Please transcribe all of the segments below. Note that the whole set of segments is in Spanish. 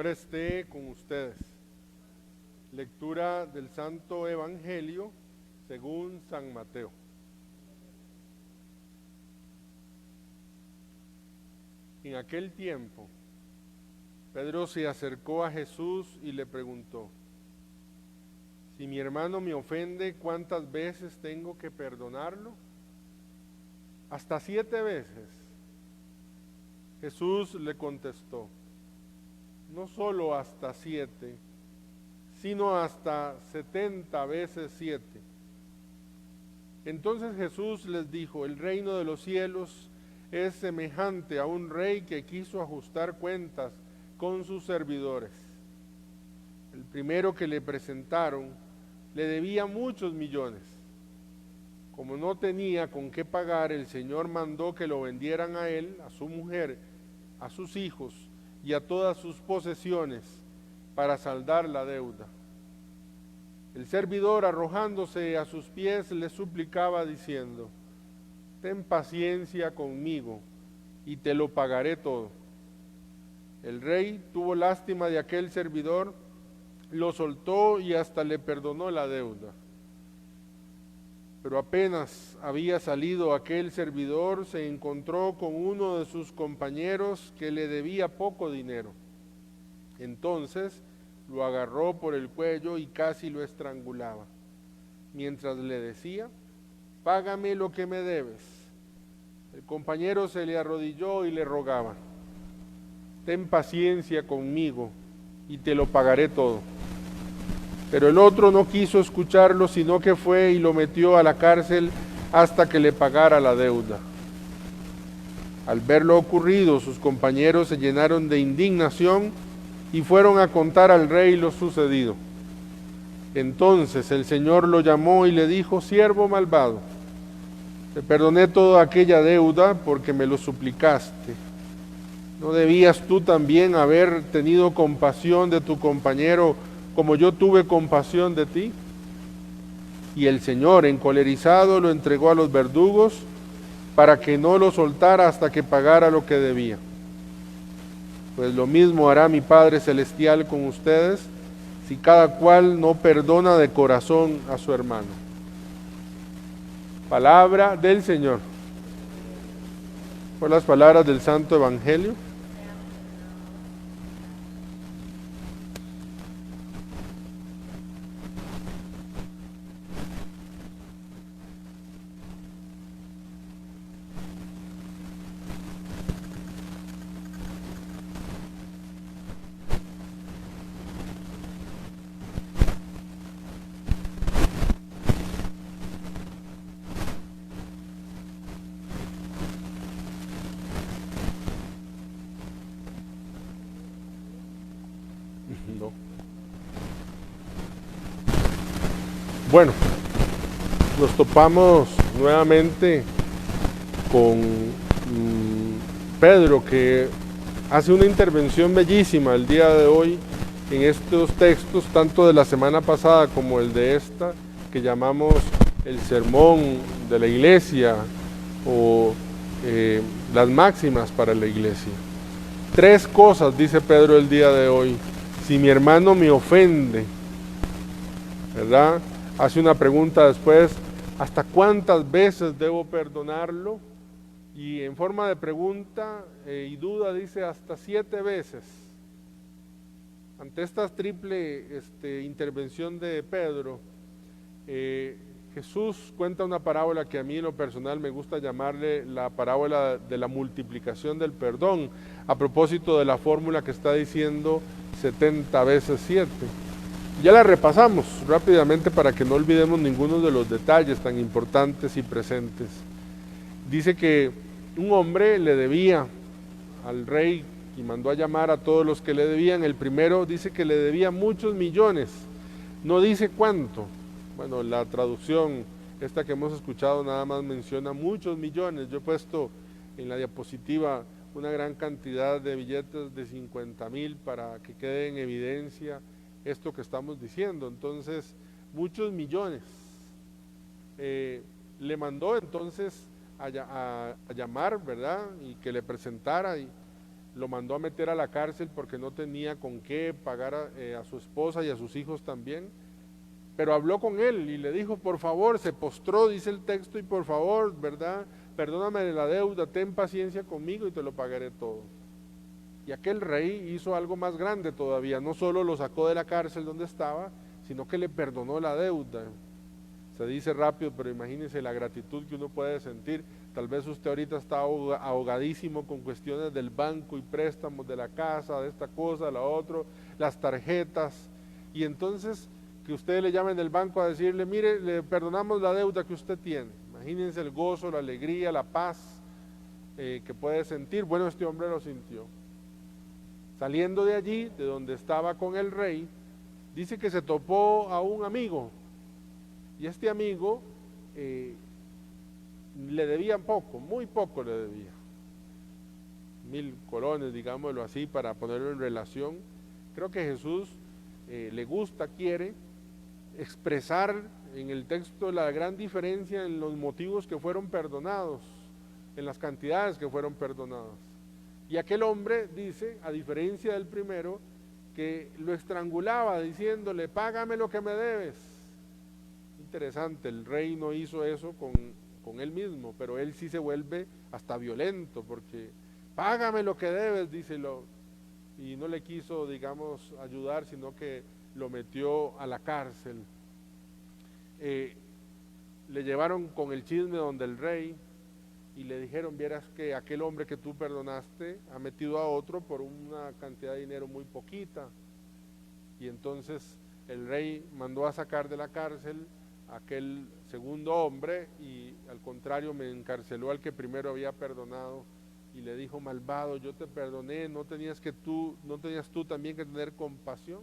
Señor esté con ustedes. Lectura del Santo Evangelio según San Mateo. En aquel tiempo, Pedro se acercó a Jesús y le preguntó: si mi hermano me ofende, ¿cuántas veces tengo que perdonarlo? ¿Hasta 7 veces? Jesús le contestó: no solo hasta 7, sino hasta 70 veces 7. Entonces Jesús les dijo: el reino de los cielos es semejante a un rey que quiso ajustar cuentas con sus servidores. El primero que le presentaron le debía muchos millones. Como no tenía con qué pagar, el Señor mandó que lo vendieran a él, a su mujer, a sus hijos y a todas sus posesiones para saldar la deuda. El servidor, arrojándose a sus pies, le suplicaba diciendo: ten paciencia conmigo y te lo pagaré todo. El rey tuvo lástima de aquel servidor, lo soltó y hasta le perdonó la deuda. Pero apenas había salido aquel servidor, se encontró con uno de sus compañeros que le debía poco dinero. Entonces lo agarró por el cuello y casi lo estrangulaba, mientras le decía: págame lo que me debes. El compañero se le arrodilló y le rogaba: ten paciencia conmigo y te lo pagaré todo. Pero el otro no quiso escucharlo, sino que fue y lo metió a la cárcel hasta que le pagara la deuda. Al ver lo ocurrido, sus compañeros se llenaron de indignación y fueron a contar al rey lo sucedido. Entonces el Señor lo llamó y le dijo: siervo malvado, te perdoné toda aquella deuda porque me lo suplicaste. ¿No debías tú también haber tenido compasión de tu compañero como yo tuve compasión de ti? Y el Señor, encolerizado, lo entregó a los verdugos para que no lo soltara hasta que pagara lo que debía. Pues lo mismo hará mi Padre Celestial con ustedes si cada cual no perdona de corazón a su hermano. Palabra del Señor. Por las palabras del Santo Evangelio. No. Bueno, nos topamos nuevamente con Pedro, que hace una intervención bellísima el día de hoy en estos textos, tanto de la semana pasada como el de esta, que llamamos el sermón de la iglesia o las máximas para la iglesia. 3 cosas dice Pedro el día de hoy. Si mi hermano me ofende, ¿verdad? Hace una pregunta después: ¿hasta cuántas veces debo perdonarlo? Y en forma de pregunta y duda dice: hasta 7 veces. Ante esta triple intervención de Pedro, Jesús cuenta una parábola que a mí en lo personal me gusta llamarle la parábola de la multiplicación del perdón, a propósito de la fórmula que está diciendo 70 veces 7. Ya la repasamos rápidamente para que no olvidemos ninguno de los detalles tan importantes y presentes. Dice que un hombre le debía al rey y mandó a llamar a todos los que le debían. El primero dice que le debía muchos millones, no dice cuánto. Bueno, la traducción esta que hemos escuchado nada más menciona muchos millones. Yo he puesto en la diapositiva una gran cantidad de billetes de 50,000 para que quede en evidencia esto que estamos diciendo. Entonces, muchos millones. Le mandó entonces a llamar, ¿verdad? Y que le presentara. lo mandó a meter a la cárcel porque no tenía con qué pagar a su esposa y a sus hijos también. Pero habló con él y le dijo, por favor, se postró, dice el texto, y por favor, ¿verdad? Perdóname de la deuda, ten paciencia conmigo y te lo pagaré todo. Y aquel rey hizo algo más grande todavía, no solo lo sacó de la cárcel donde estaba, sino que le perdonó la deuda. Se dice rápido, pero imagínense la gratitud que uno puede sentir. Tal vez usted ahorita está ahogadísimo con cuestiones del banco y préstamos de la casa, de esta cosa, de la otra, las tarjetas, y entonces que usted le llamen del banco a decirle, mire, le perdonamos la deuda que usted tiene. Imagínense el gozo, la alegría, la paz que puede sentir. Bueno, este hombre lo sintió. Saliendo de allí, de donde estaba con el rey, dice que se topó a un amigo, y este amigo le debían poco, muy poco le debía, 1000 colones, digámoslo así, para ponerlo en relación. Creo que Jesús le gusta, quiere expresar en el texto la gran diferencia en los motivos que fueron perdonados, en las cantidades que fueron perdonadas. Y aquel hombre dice, a diferencia del primero, que lo estrangulaba diciéndole, págame lo que me debes. Interesante, el rey no hizo eso con él mismo, pero él sí se vuelve hasta violento, porque págame lo que debes, díselo, y no le quiso, digamos, ayudar, sino que lo metió a la cárcel. Le llevaron con el chisme donde el rey y le dijeron, vieras que aquel hombre que tú perdonaste ha metido a otro por una cantidad de dinero muy poquita. Y entonces el rey mandó a sacar de la cárcel a aquel segundo hombre y al contrario me encarceló al que primero había perdonado y le dijo, malvado, yo te perdoné, no tenías tú también que tener compasión.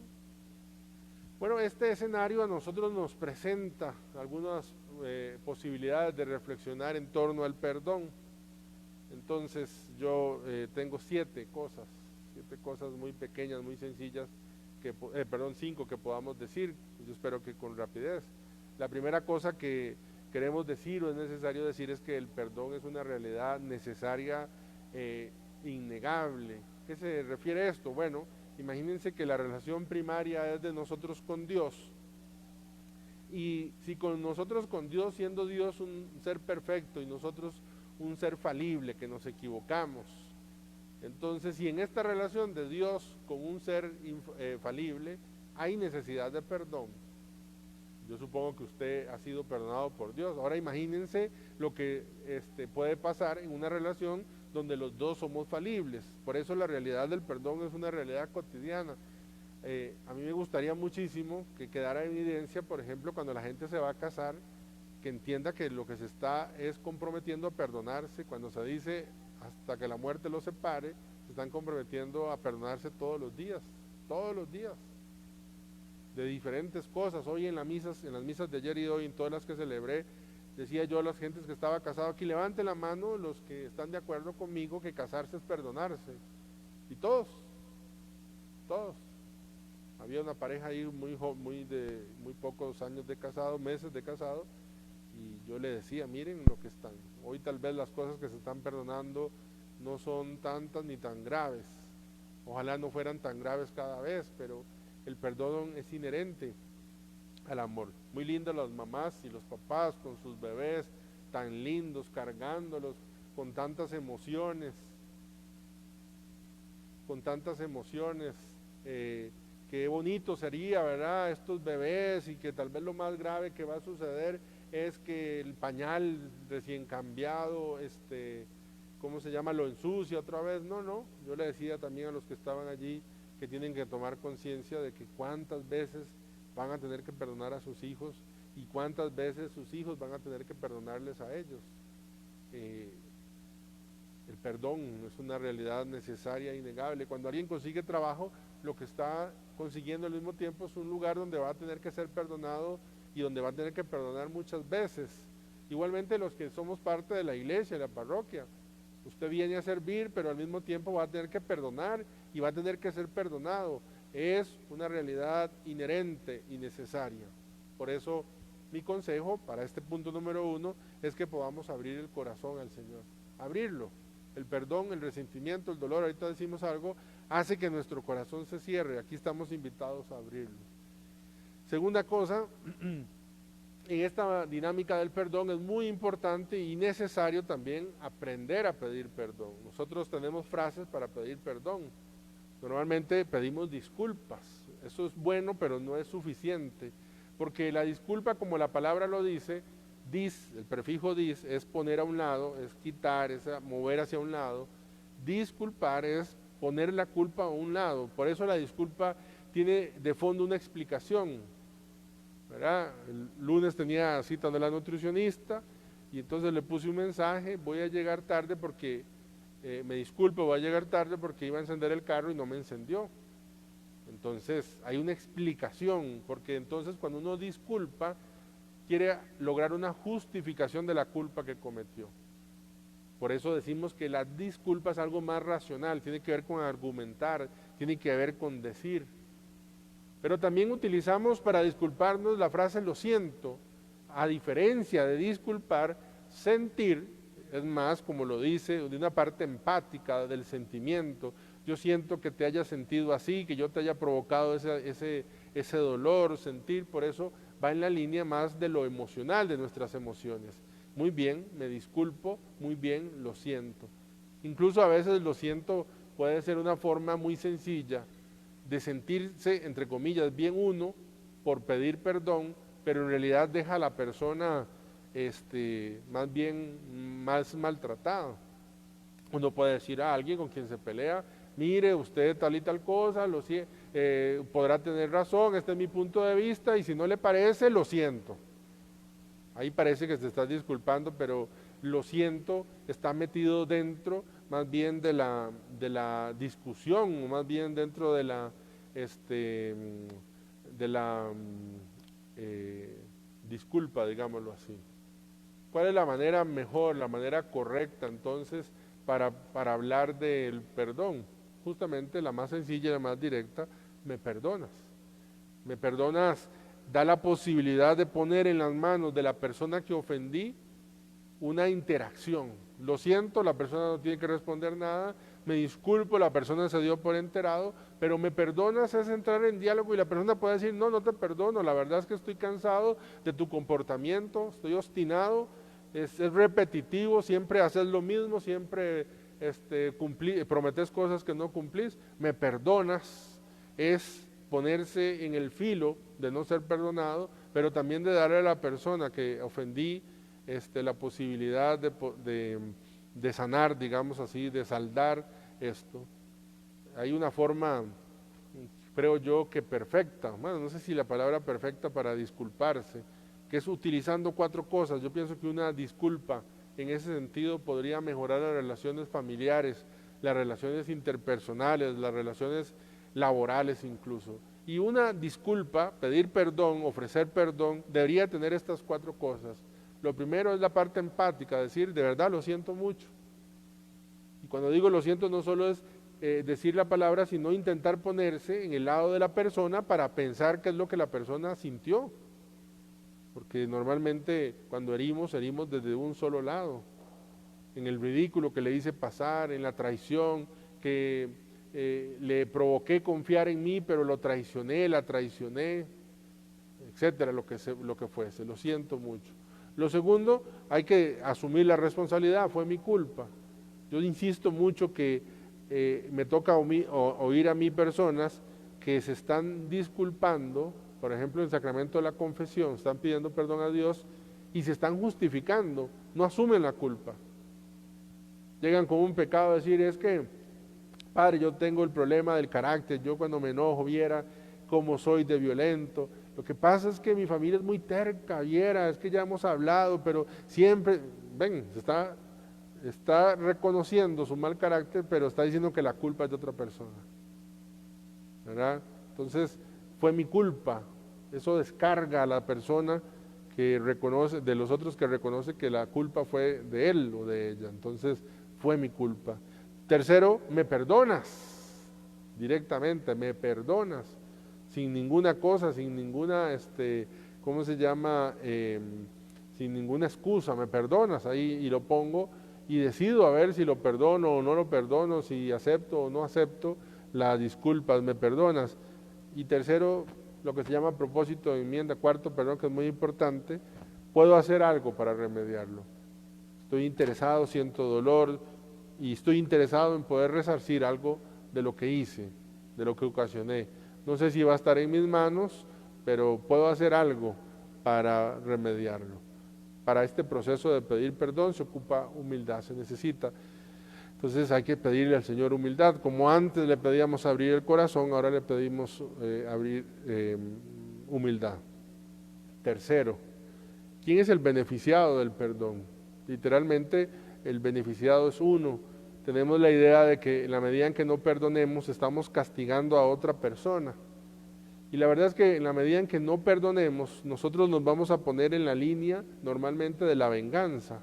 Bueno, este escenario a nosotros nos presenta algunas posibilidades de reflexionar en torno al perdón. Entonces yo tengo 7 cosas muy pequeñas, muy sencillas, 5 que podamos decir, yo espero que con rapidez. La primera cosa que queremos decir o es necesario decir es que el perdón es una realidad necesaria, innegable. ¿Qué se refiere a esto? Bueno, imagínense que la relación primaria es de nosotros con Dios. Y si con nosotros con Dios, siendo Dios un ser perfecto y nosotros un ser falible, que nos equivocamos, entonces si en esta relación de Dios con un ser falible hay necesidad de perdón, yo supongo que usted ha sido perdonado por Dios. Ahora imagínense lo que puede pasar en una relación donde los dos somos falibles. Por eso la realidad del perdón es una realidad cotidiana. A mí me gustaría muchísimo que quedara en evidencia, por ejemplo, cuando la gente se va a casar, que entienda que lo que se está es comprometiendo a perdonarse. Cuando se dice hasta que la muerte los separe, se están comprometiendo a perdonarse todos los días, de diferentes cosas. Hoy en las misas de ayer y hoy, en todas las que celebré, decía yo a las gentes que estaba casado aquí, levanten la mano los que están de acuerdo conmigo que casarse es perdonarse. Y todos. Había una pareja ahí muy pocos años de casado, meses de casado, y yo le decía, miren lo que están. Hoy tal vez las cosas que se están perdonando no son tantas ni tan graves. Ojalá no fueran tan graves cada vez, pero el perdón es inherente al amor. Muy lindas las mamás y los papás con sus bebés tan lindos, cargándolos con tantas emociones, qué bonito sería, ¿verdad? Estos bebés, y que tal vez lo más grave que va a suceder es que el pañal recién cambiado, ¿cómo se llama? Lo ensucia otra vez. No, yo le decía también a los que estaban allí que tienen que tomar conciencia de que cuántas veces van a tener que perdonar a sus hijos y cuántas veces sus hijos van a tener que perdonarles a ellos. El perdón es una realidad necesaria e innegable. Cuando alguien consigue trabajo, lo que está consiguiendo al mismo tiempo es un lugar donde va a tener que ser perdonado y donde va a tener que perdonar muchas veces. Igualmente los que somos parte de la iglesia, de la parroquia, usted viene a servir, pero al mismo tiempo va a tener que perdonar y va a tener que ser perdonado. Es una realidad inherente y necesaria. Por eso mi consejo para este punto número 1 es que podamos abrir el corazón al Señor, abrirlo. El perdón, el resentimiento, el dolor, ahorita decimos algo, hace que nuestro corazón se cierre. Aquí estamos invitados a abrirlo. Segunda cosa, en esta dinámica del perdón es muy importante y necesario también aprender a pedir perdón. Nosotros tenemos frases para pedir perdón. Normalmente pedimos disculpas. Eso es bueno, pero no es suficiente. Porque la disculpa, como la palabra lo dice, el prefijo dis, es poner a un lado, es quitar, es mover hacia un lado. Disculpar es poner la culpa a un lado. Por eso la disculpa tiene de fondo una explicación, ¿verdad? El lunes tenía cita de la nutricionista y entonces le puse un mensaje: voy a llegar tarde porque, me disculpo, voy a llegar tarde porque iba a encender el carro y no me encendió. Entonces hay una explicación, porque entonces cuando uno disculpa, quiere lograr una justificación de la culpa que cometió. Por eso decimos que la disculpa es algo más racional, tiene que ver con argumentar, tiene que ver con decir. Pero también utilizamos para disculparnos la frase lo siento. A diferencia de disculpar, sentir es más, como lo dice, de una parte empática del sentimiento. Yo siento que te haya sentido así, que yo te haya provocado ese dolor, sentir, por eso va en la línea más de lo emocional, de nuestras emociones. Muy bien, me disculpo, muy bien, lo siento. Incluso a veces lo siento puede ser una forma muy sencilla de sentirse, entre comillas, bien uno por pedir perdón, pero en realidad deja a la persona más bien más maltratada. Uno puede decir a alguien con quien se pelea: mire, usted tal y tal cosa, podrá tener razón, este es mi punto de vista, y si no le parece, lo siento. Ahí parece que se está disculpando, pero lo siento está metido dentro más bien de la discusión, o más bien dentro de la disculpa, digámoslo así. ¿Cuál es la manera mejor, la manera correcta entonces para hablar del perdón? Justamente la más sencilla y la más directa: me perdonas. Me perdonas da la posibilidad de poner en las manos de la persona que ofendí una interacción. Lo siento, la persona no tiene que responder nada, me disculpo, la persona se dio por enterado, pero me perdonas es entrar en diálogo y la persona puede decir: no, no te perdono, la verdad es que estoy cansado de tu comportamiento, estoy obstinado, es repetitivo, siempre haces lo mismo, siempre prometes cosas que no cumplís, me perdonas. Es ponerse en el filo de no ser perdonado, pero también de darle a la persona que ofendí la posibilidad de sanar, digamos así, de saldar esto. Hay una forma, creo yo, que perfecta, bueno, no sé si la palabra perfecta para disculparse, que es utilizando 4 cosas. Yo pienso que una disculpa en ese sentido podría mejorar las relaciones familiares, las relaciones interpersonales, las relaciones laborales incluso. Y una disculpa, pedir perdón, ofrecer perdón, debería tener estas 4 cosas. Lo primero es la parte empática, decir: de verdad lo siento mucho. Y cuando digo lo siento, no solo es decir la palabra, sino intentar ponerse en el lado de la persona para pensar qué es lo que la persona sintió. Porque normalmente cuando herimos desde un solo lado. En el ridículo que le hice pasar, en la traición, que le provoqué confiar en mí, pero lo traicioné, la traicioné, etcétera, lo que fuese. Lo siento mucho. Lo segundo, hay que asumir la responsabilidad, fue mi culpa. Yo insisto mucho que me toca oír a mí personas que se están disculpando, por ejemplo en el sacramento de la confesión, están pidiendo perdón a Dios y se están justificando, no asumen la culpa. Llegan con un pecado a decir: es que, padre, yo tengo el problema del carácter, yo cuando me enojo viera cómo soy de violento. Lo que pasa es que mi familia es muy terca, viera, es que ya hemos hablado, pero siempre, ven, está reconociendo su mal carácter, pero está diciendo que la culpa es de otra persona, ¿verdad? Entonces, fue mi culpa. Eso descarga a la persona que reconoce, de los otros que reconoce que la culpa fue de él o de ella. Entonces, fue mi culpa. Tercero, me perdonas, directamente, me perdonas, sin ninguna cosa, sin ninguna, ¿cómo se llama? Sin ninguna excusa, me perdonas, ahí y lo pongo, y decido a ver si lo perdono o no lo perdono, si acepto o no acepto las disculpas, ¿me perdonas? Y tercero, lo que se llama propósito de enmienda, cuarto, perdón, que es muy importante, puedo hacer algo para remediarlo. Estoy interesado, siento dolor y estoy interesado en poder resarcir algo de lo que hice, de lo que ocasioné. No sé si va a estar en mis manos, pero puedo hacer algo para remediarlo. Para este proceso de pedir perdón se ocupa humildad, se necesita. Entonces hay que pedirle al Señor humildad. Como antes le pedíamos abrir el corazón, ahora le pedimos abrir humildad. Tercero, ¿quién es el beneficiado del perdón? Literalmente el beneficiado es uno. Tenemos la idea de que en la medida en que no perdonemos estamos castigando a otra persona. Y la verdad es que en la medida en que no perdonemos, nosotros nos vamos a poner en la línea normalmente de la venganza.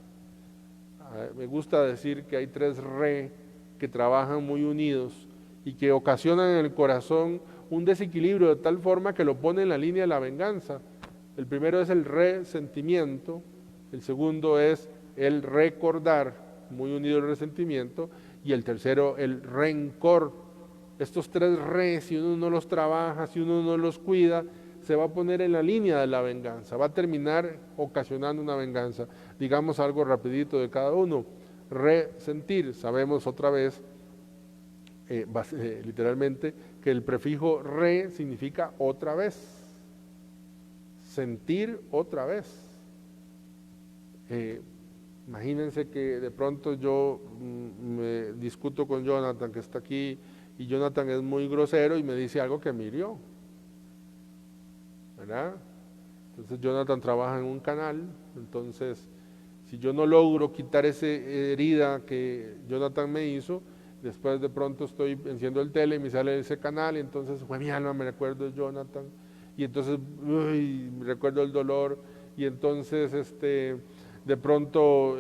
Me gusta decir que hay tres re que trabajan muy unidos y que ocasionan en el corazón un desequilibrio de tal forma que lo pone en la línea de la venganza. El primero es el resentimiento, el segundo es el recordar, muy unido al resentimiento, y el tercero el rencor. Estos tres re, si uno no los trabaja, si uno no los cuida, se va a poner en la línea de la venganza, va a terminar ocasionando una venganza. Digamos algo rapidito de cada uno. Resentir, sabemos otra vez, literalmente, que el prefijo re significa otra vez. Sentir otra vez. Imagínense que de pronto yo me discuto con Jonathan, que está aquí, y Jonathan es muy grosero y me dice algo que me hirió, ¿verdad? Entonces Jonathan trabaja en un canal, entonces si yo no logro quitar esa herida que Jonathan me hizo, después de pronto enciendo el tele y me sale ese canal y entonces fue mi alma, me recuerdo de Jonathan y entonces me recuerdo el dolor y entonces de pronto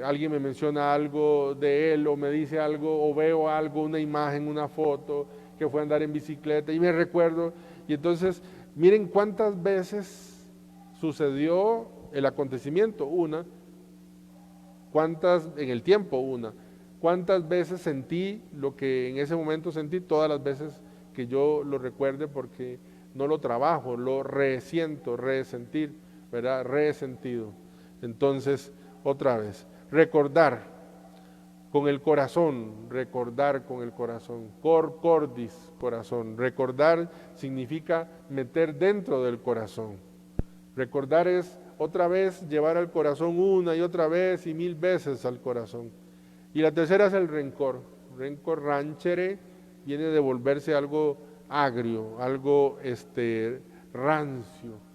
alguien me menciona algo de él o me dice algo o veo algo, una imagen, una foto que fue a andar en bicicleta y me recuerdo y entonces miren cuántas veces sucedió el acontecimiento, una, cuántas en el tiempo, una, cuántas veces sentí lo que en ese momento sentí, todas las veces que yo lo recuerde porque no lo trabajo, lo resiento, resentir, ¿verdad? Resentido. Entonces, otra vez, recordar con el corazón, recordar con el corazón, cor cordis, corazón. Recordar significa meter dentro del corazón. Recordar es otra vez llevar al corazón una y otra vez y 1000 veces al corazón. Y la tercera es el rencor. Rencor ranchere viene de volverse algo agrio, algo rancio.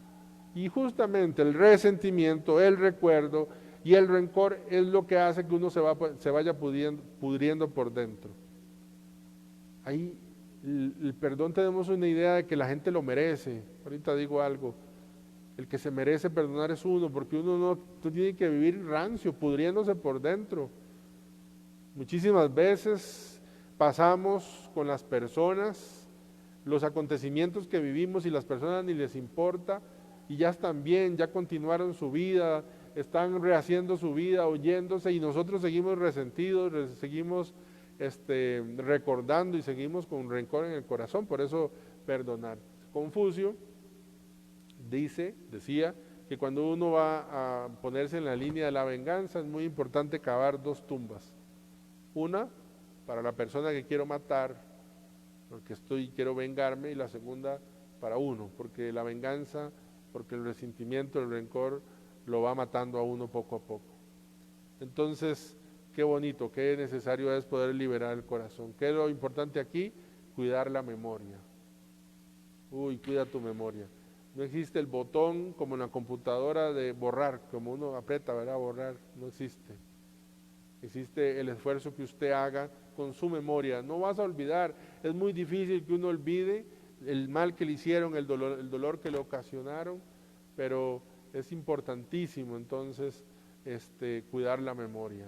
Y justamente el resentimiento, el recuerdo y el rencor es lo que hace que uno se vaya pudriendo por dentro. Ahí el perdón tenemos una idea de que la gente lo merece. Ahorita digo algo. El que se merece perdonar es uno, porque uno no tiene que vivir rancio, pudriéndose por dentro. Muchísimas veces pasamos con las personas los acontecimientos que vivimos y las personas ni les importa y ya están bien, ya continuaron su vida, están rehaciendo su vida, oyéndose y nosotros seguimos resentidos, seguimos recordando y seguimos con rencor en el corazón, por eso perdonar. Confucio decía que cuando uno va a ponerse en la línea de la venganza es muy importante cavar dos tumbas. Una para la persona que quiero matar, porque quiero vengarme, y la segunda para uno, porque la venganza, porque el resentimiento, el rencor lo va matando a uno poco a poco. Entonces, qué bonito, qué necesario es poder liberar el corazón. ¿Qué es lo importante aquí? Cuidar la memoria. Cuida tu memoria. No existe el botón como en la computadora de borrar, como uno aprieta, ¿verdad? Borrar, no existe. Existe el esfuerzo que usted haga con su memoria. No vas a olvidar, es muy difícil que uno olvide el mal que le hicieron, el dolor que le ocasionaron, pero es importantísimo entonces cuidar la memoria,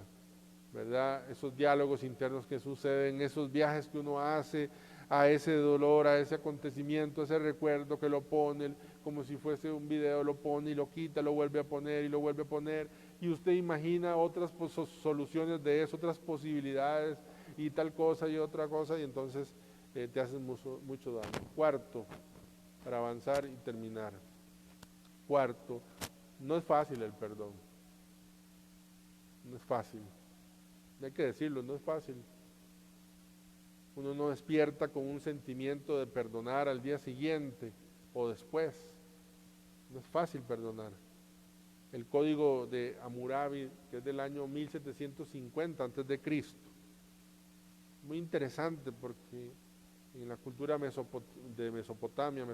¿verdad? Esos diálogos internos que suceden, esos viajes que uno hace a ese dolor, a ese acontecimiento, a ese recuerdo que lo pone, como si fuese un video, lo pone y lo quita, lo vuelve a poner y lo vuelve a poner, y usted imagina otras soluciones de eso, otras posibilidades y tal cosa y otra cosa, y entonces te hacen mucho daño. Cuarto, para avanzar y terminar. Cuarto, no es fácil el perdón. No es fácil. Hay que decirlo, no es fácil. Uno no despierta con un sentimiento de perdonar al día siguiente o después. No es fácil perdonar. El código de Hammurabi, que es del año 1750 antes de Cristo. Muy interesante porque en la cultura de Mesopotamia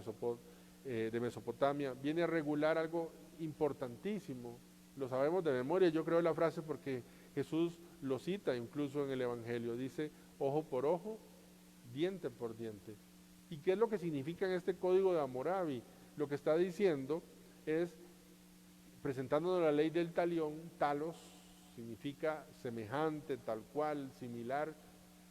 viene a regular algo importantísimo. Lo sabemos de memoria, yo creo la frase porque Jesús lo cita incluso en el Evangelio. Dice, ojo por ojo, diente por diente. ¿Y qué es lo que significa en este código de Hammurabi? Lo que está diciendo es, presentándonos la ley del talión, talos, significa semejante, tal cual, similar.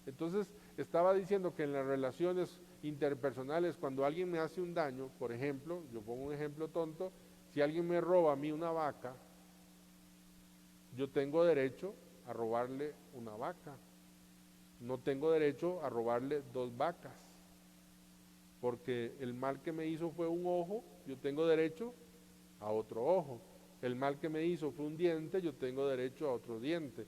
Entonces, estaba diciendo que en las relaciones interpersonales, cuando alguien me hace un daño, por ejemplo, yo pongo un ejemplo tonto, si alguien me roba a mí una vaca, yo tengo derecho a robarle una vaca. No tengo derecho a robarle 2 vacas, porque el mal que me hizo fue un ojo, yo tengo derecho a otro ojo. El mal que me hizo fue un diente, yo tengo derecho a otro diente.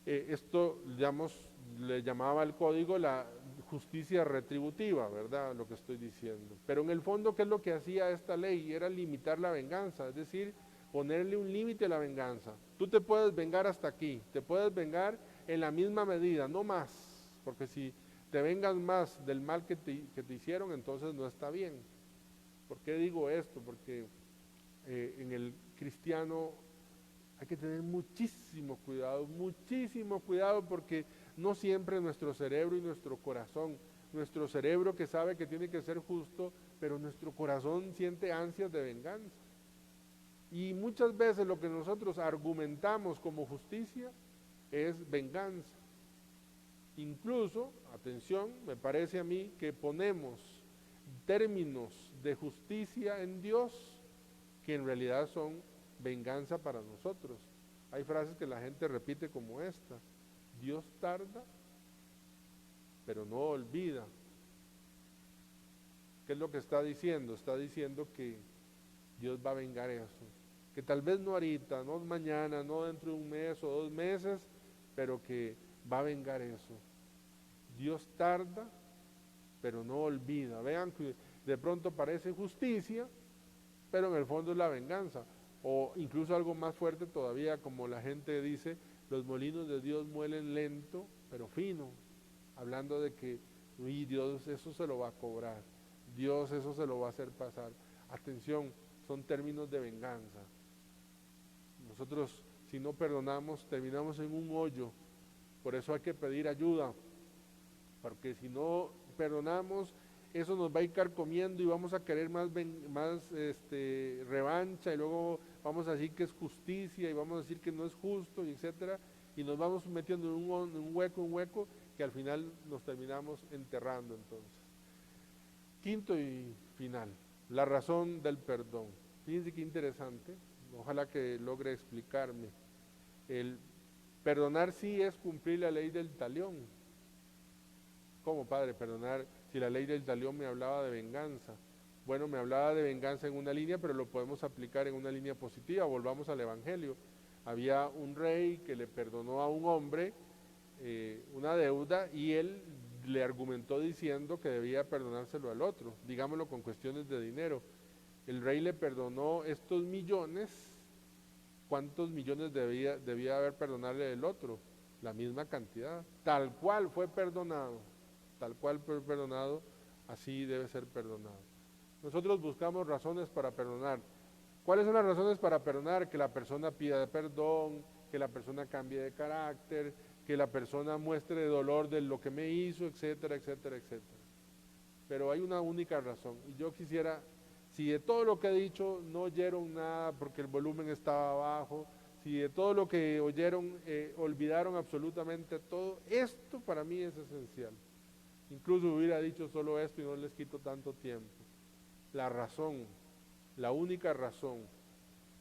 Esto, digamos, le llamaba al código la justicia retributiva, ¿verdad? Lo que estoy diciendo. Pero en el fondo, ¿qué es lo que hacía esta ley? Era limitar la venganza, es decir, ponerle un límite a la venganza. Tú te puedes vengar hasta aquí, te puedes vengar en la misma medida, no más, porque si te vengas más del mal que te hicieron, entonces no está bien. ¿Por qué digo esto? Porque en el cristiano hay que tener muchísimo cuidado porque no siempre nuestro cerebro y nuestro corazón, nuestro cerebro que sabe que tiene que ser justo, pero nuestro corazón siente ansias de venganza. Y muchas veces lo que nosotros argumentamos como justicia es venganza. Incluso, atención, me parece a mí que ponemos términos de justicia en Dios que en realidad son venganza para nosotros. Hay frases que la gente repite como esta: Dios tarda, pero no olvida. ¿Qué es lo que está diciendo? Está diciendo que Dios va a vengar eso. Que tal vez no ahorita, no mañana, no dentro de un mes o 2 meses, pero que va a vengar eso. Dios tarda, pero no olvida. Vean que de pronto parece justicia, pero en el fondo es la venganza. O incluso algo más fuerte todavía, como la gente dice, los molinos de Dios muelen lento, pero fino. Hablando de que Dios eso se lo va a cobrar, Dios eso se lo va a hacer pasar. Atención, son términos de venganza. Nosotros, si no perdonamos, terminamos en un hoyo. Por eso hay que pedir ayuda, porque si no perdonamos, eso nos va a ir carcomiendo y vamos a querer más revancha, y luego vamos a decir que es justicia y vamos a decir que no es justo, y etcétera, y nos vamos metiendo en un hueco que al final nos terminamos enterrando. Entonces, quinto y final, la razón del perdón. Fíjense qué interesante, ojalá que logre explicarme. El perdonar sí es cumplir la ley del talión. ¿Cómo, padre, perdonar si la ley del talión me hablaba de venganza? Bueno, me hablaba de venganza en una línea, pero lo podemos aplicar en una línea positiva. Volvamos al Evangelio. Había un rey que le perdonó a un hombre una deuda, y él le argumentó diciendo que debía perdonárselo al otro, digámoslo con cuestiones de dinero. El rey le perdonó estos millones. ¿Cuántos millones debía haber perdonarle el otro? La misma cantidad. Tal cual fue perdonado, así debe ser perdonado. Nosotros buscamos razones para perdonar. ¿Cuáles son las razones para perdonar? Que la persona pida perdón, que la persona cambie de carácter, que la persona muestre dolor de lo que me hizo, etcétera, etcétera, etcétera. Pero hay una única razón, y yo quisiera, si de todo lo que he dicho no oyeron nada porque el volumen estaba bajo, si de todo lo que oyeron olvidaron absolutamente todo, esto para mí es esencial. Incluso hubiera dicho solo esto y no les quito tanto tiempo. La razón, la única razón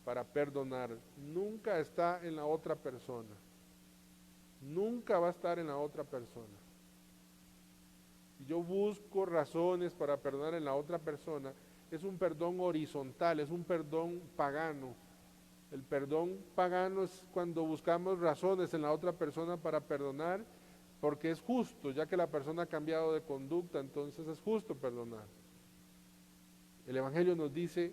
para perdonar nunca está en la otra persona. Nunca va a estar en la otra persona. Si yo busco razones para perdonar en la otra persona, es un perdón horizontal, es un perdón pagano. El perdón pagano es cuando buscamos razones en la otra persona para perdonar, porque es justo, ya que la persona ha cambiado de conducta, entonces es justo perdonar. El Evangelio nos dice,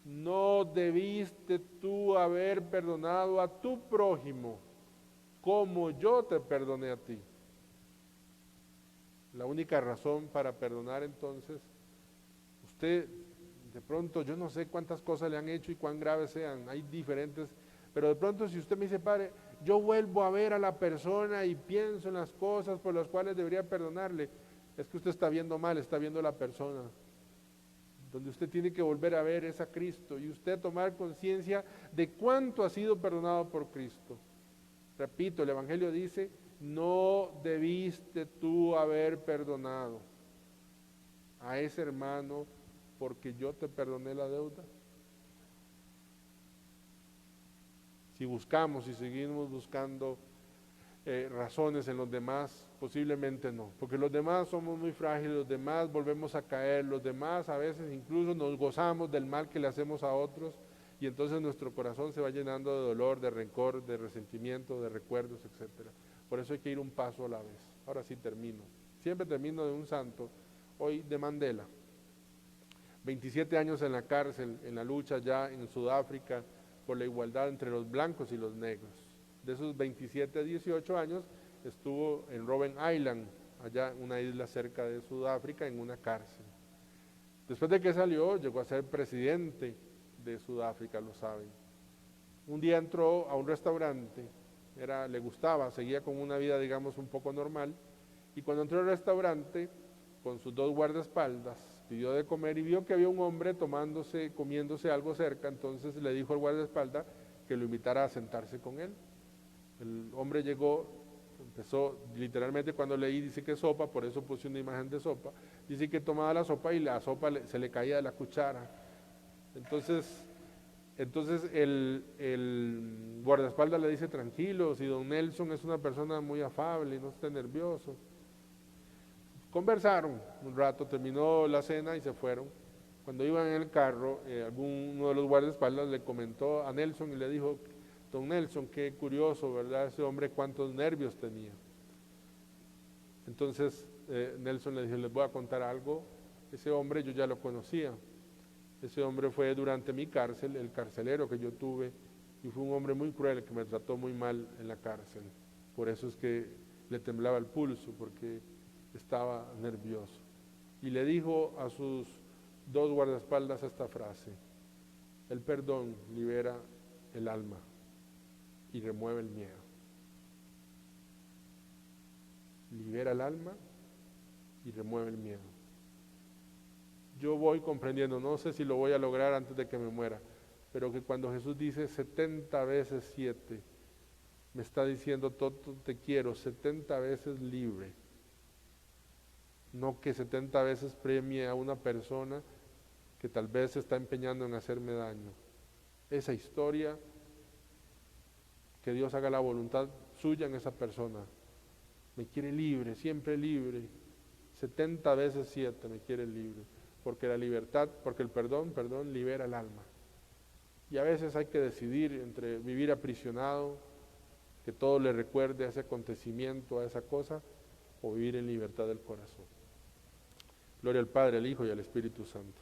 no debiste tú haber perdonado a tu prójimo como yo te perdoné a ti. La única razón para perdonar entonces, usted de pronto, yo no sé cuántas cosas le han hecho y cuán graves sean, hay diferentes, pero de pronto si usted me dice, padre, yo vuelvo a ver a la persona y pienso en las cosas por las cuales debería perdonarle, es que usted está viendo mal, está viendo a la persona. Donde usted tiene que volver a ver es a Cristo y usted tomar conciencia de cuánto ha sido perdonado por Cristo. Repito, el Evangelio dice, no debiste tú haber perdonado a ese hermano porque yo te perdoné la deuda. Si buscamos y seguimos buscando razones en los demás, posiblemente no, porque los demás somos muy frágiles, los demás volvemos a caer, los demás a veces incluso nos gozamos del mal que le hacemos a otros y entonces nuestro corazón se va llenando de dolor, de rencor, de resentimiento, de recuerdos, etc. Por eso hay que ir un paso a la vez. Ahora sí termino. Siempre termino de un santo, hoy de Mandela. 27 años en la cárcel, en la lucha ya en Sudáfrica por la igualdad entre los blancos y los negros. De esos 27 a 18 años estuvo en Robben Island, allá en una isla cerca de Sudáfrica, en una cárcel. Después de que salió, llegó a ser presidente de Sudáfrica, lo saben. Un día entró a un restaurante, le gustaba, seguía con una vida, digamos, un poco normal, y cuando entró al restaurante, con sus dos guardaespaldas, pidió de comer y vio que había un hombre comiéndose algo cerca, entonces le dijo al guardaespaldas que lo invitara a sentarse con él. El hombre llegó, empezó, literalmente cuando leí dice que sopa, por eso puse una imagen de sopa, dice que tomaba la sopa y la sopa se le caía de la cuchara. Entonces el guardaespaldas le dice, tranquilo, si don Nelson es una persona muy afable, no esté nervioso. Conversaron un rato, terminó la cena y se fueron. Cuando iban en el carro, uno de los guardaespaldas le comentó a Nelson y le dijo, don Nelson, qué curioso, ¿verdad? Ese hombre cuántos nervios tenía. Entonces Nelson le dijo, les voy a contar algo, ese hombre yo ya lo conocía. Ese hombre fue durante mi cárcel, el carcelero que yo tuve, y fue un hombre muy cruel que me trató muy mal en la cárcel. Por eso es que le temblaba el pulso, porque estaba nervioso. Y le dijo a sus dos guardaespaldas esta frase, el perdón libera el alma y remueve el miedo. Libera el alma y remueve el miedo. Yo voy comprendiendo, no sé si lo voy a lograr antes de que me muera, pero que cuando Jesús dice 70 veces 7, me está diciendo, Toto, te quiero 70 veces libre. No que 70 veces premie a una persona que tal vez se está empeñando en hacerme daño. Esa historia, que Dios haga la voluntad suya en esa persona. Me quiere libre, siempre libre. 70 veces 7 me quiere libre. Porque la libertad, porque el perdón libera el alma. Y a veces hay que decidir entre vivir aprisionado, que todo le recuerde a ese acontecimiento, a esa cosa, o vivir en libertad del corazón. Gloria al Padre, al Hijo y al Espíritu Santo.